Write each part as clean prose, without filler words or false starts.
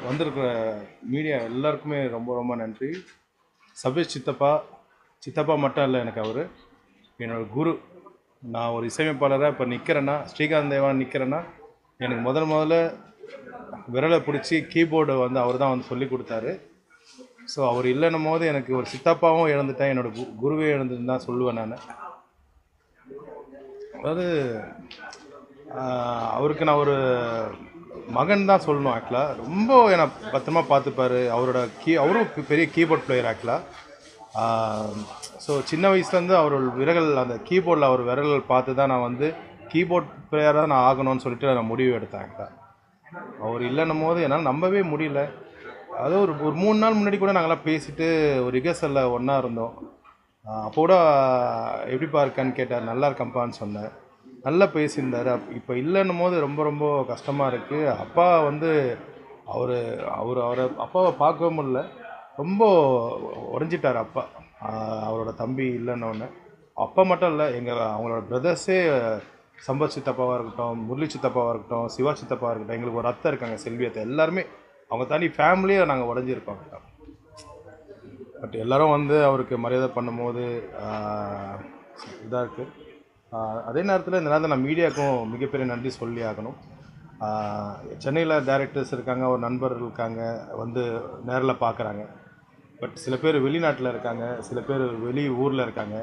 வந்திருக்கிற மீடியா எல்லாருக்குமே ரொம்ப ரொம்ப நன்றி. சபேஷ் சித்தப்பா மட்டும் இல்லை, எனக்கு அவர் என்னோடய குரு. நான் ஒரு இசையமைப்பாளராக இப்போ நிற்கிறேன்னா, ஸ்ரீகாந்த் தேவா நிற்கிறேன்னா, எனக்கு முதல்ல விரலை பிடிச்சி கீபோர்டு வந்து அவர் தான் வந்து சொல்லி கொடுத்தாரு. ஸோ அவர் இல்லைன்னும் போது எனக்கு ஒரு சித்தப்பாவும் இழந்துட்டேன், என்னோடய குருவே இழந்துன்னு தான் சொல்லுவேன் நான். அதாவது அவருக்கு நான் ஒரு மகன் தான் சொல்லணும். ஆக்சுவலாக ரொம்ப என்னை பத்திரமா பார்த்துப்பார். அவரும் பெரிய கீபோர்ட் பிளேயர் ஆக்சுவலாக. ஸோ சின்ன வயசுலேருந்து அந்த கீபோர்டில் அவர் விரல்கள் பார்த்து தான் நான் வந்து கீபோர்ட் பிளேயராக நான் ஆகணும்னு சொல்லிட்டு நான் முடிவு எடுத்தேன். ஆக்சுவலாக அவர் இல்லைன்னும் போது என்னால் நம்பவே முடியல. அது ஒரு 3 நாள் முன்னாடி கூட நாங்கள்லாம் பேசிட்டு ஒரு ரிகர்சலில் ஒன்றா இருந்தோம். அப்போ கூட எப்படிப்பா இருக்கான்னு கேட்டார். நல்லா இருக்கம்ப்பான்னு சொன்னேன். நல்லா பேசியிருந்தார். இப்போ இல்லைன்னும் போது ரொம்ப ரொம்ப கஷ்டமாக இருக்குது. அப்பா வந்து அவரை அப்பாவை பார்க்கவே முடியல. ரொம்ப உடஞ்சிட்டார் அப்பா. அவரோட தம்பி இல்லைன்னொன்னே. அப்பா மட்டும் இல்லை, அவங்களோட பிரதர்ஸே சம்பத் சித்தப்பாவாக இருக்கட்டும், முரளி சித்தப்பாவாக இருக்கட்டும், சிவா சித்தப்பாவாக இருக்கட்டும், எங்களுக்கு ஒரு அத்தை இருக்காங்க, செல்வி அத்தை. எல்லாருமே அவங்க தாண்டி ஃபேமிலியே நாங்கள் உடஞ்சிருக்கோம். பட் எல்லோரும் வந்து அவருக்கு மரியாதை பண்ணும்போது இதாக இருக்குது. அதே நேரத்தில் இந்த நேரத்தில் நான் மீடியாவுக்கும் மிகப்பெரிய நன்றி சொல்லி ஆகணும். சென்னையில் டைரக்டர்ஸ் இருக்காங்க, ஒரு நண்பர்கள் இருக்காங்க, வந்து நேரில் பார்க்குறாங்க. பட் சில பேர் வெளிநாட்டில் இருக்காங்க, சில பேர் வெளி ஊரில் இருக்காங்க.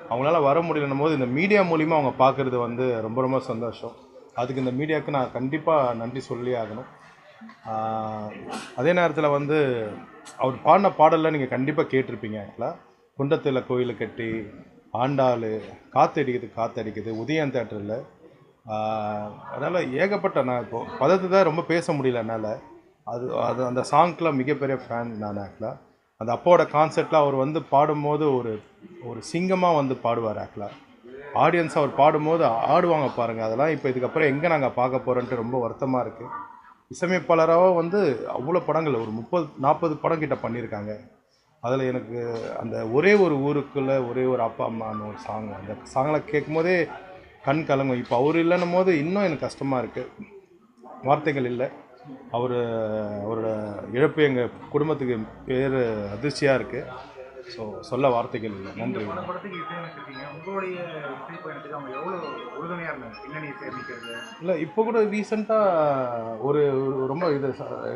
அவங்களால வர முடியலன்னும் போது இந்த மீடியா மூலிமா அவங்க பார்க்குறது வந்து ரொம்ப ரொம்ப சந்தோஷம். அதுக்கு இந்த மீடியாவுக்கு நான் கண்டிப்பாக நன்றி சொல்லி ஆகணும். அதே நேரத்தில் வந்து அவர் பாடின பாடலில் நீங்கள் கண்டிப்பாக கேட்டிருப்பீங்க. ஆக்சுவலாக குன்றத்தில் கோயில் கட்டி, ஆண்டாள், காற்றடிக்குது, உதயம் தேட்டரில். அதனால் ஏகப்பட்ட நான் இப்போது பதத்தை தான் ரொம்ப பேச முடியல என்னால். அந்த சாங்க்கெலாம் மிகப்பெரிய ஃபேன் நான். ஆக்சுவலாக அந்த அப்பாவோட கான்செப்டில் அவர் வந்து பாடும்போது ஒரு சிங்கமாக வந்து பாடுவார். ஆக்சுவலாக ஆடியன்ஸ் அவர் பாடும்போது ஆடுவாங்க பாருங்கள். அதெல்லாம் இப்போ இதுக்கப்புறம் எங்கே நாங்கள் பார்க்க போகிறோன்ட்டு ரொம்ப வருத்தமாக இருக்குது. இசையமைப்பாளராக வந்து அவ்வளோ படங்கள் ஒரு 30-40 படம் கிட்ட பண்ணியிருக்காங்க. அதில் எனக்கு அந்த ஒரே ஒரு ஊருக்குள்ளே ஒரே ஒரு அப்பா அம்மான்னு ஒரு சாங், அந்த சாங்கில் கேட்கும்போதே கண் கலங்கும். இப்போ அவர் இல்லைன்னும் போது இன்னும் எனக்கு கஷ்டமாக இருக்குது. வார்த்தைகள் இல்லை. அவரோட இழப்பு எங்கள் குடும்பத்துக்கு பேர் அதிர்ச்சியாக இருக்குது. ஸோ சொல்ல வார்த்தைகள் இல்லை. நன்றி. இல்லை, இப்போ கூட ரீசெண்டாக ஒரு ரொம்ப இது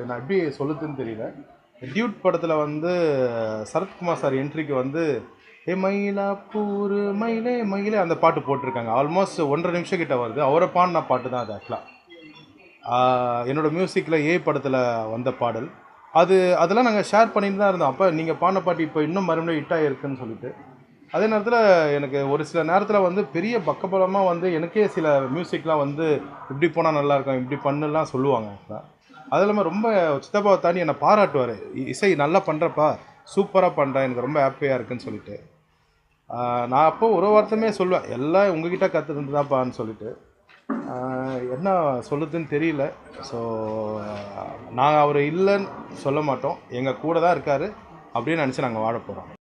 நான் எப்படி சொல்லுதுன்னு தெரியல. டியூட் படத்தில் வந்து சரத்குமார் சார் என்ட்ரிக்கு வந்து ஏ மயிலாப்பூர் மயிலே மயிலே அந்த பாட்டு போட்டிருக்காங்க. ஆல்மோஸ்ட் 1.5 நிமிஷம் கிட்ட வருது. அவரை பாடின பாட்டு தான் அது. ஆக்சுவலாக என்னோடய மியூசிக்கில் ஏ படத்தில் வந்த பாடல். அதெல்லாம் நாங்கள் ஷேர் பண்ணிட்டு தான் இருந்தோம். அப்போ நீங்கள் பாடின பாட்டு இப்போ இன்னும் மறுபடியும் ஹிட்டாக இருக்குதுன்னு சொல்லிட்டு. அதே நேரத்தில் எனக்கு ஒரு சில நேரத்தில் வந்து பெரிய பக்கபலமாக வந்து எனக்கே சில மியூசிக்லாம் வந்து இப்படி போனால் நல்லாயிருக்கும், இப்படி பண்ணுலாம் சொல்லுவாங்க. அது இல்லாமல் ரொம்ப சித்தப்பாவை தாண்டி என்னை பாராட்டுவார். இசை நல்லா பண்ணுறப்பா, சூப்பராக பண்ணுறேன், எனக்கு ரொம்ப ஹாப்பியாக இருக்குன்னு சொல்லிட்டு. நான் அப்போது ஒரு வார்த்தையுமே சொல்லுவேன், எல்லாம் உங்ககிட்ட கற்றுருந்துதாப்பான்னு சொல்லிட்டு. என்ன சொல்லுதுன்னு தெரியல. ஸோ நாங்கள் அவர் இல்லைன்னு சொல்ல மாட்டோம், எங்கள் கூட தான் இருக்கார் அப்படின்னு நினச்சி நாங்கள் வாழ போகிறோம்.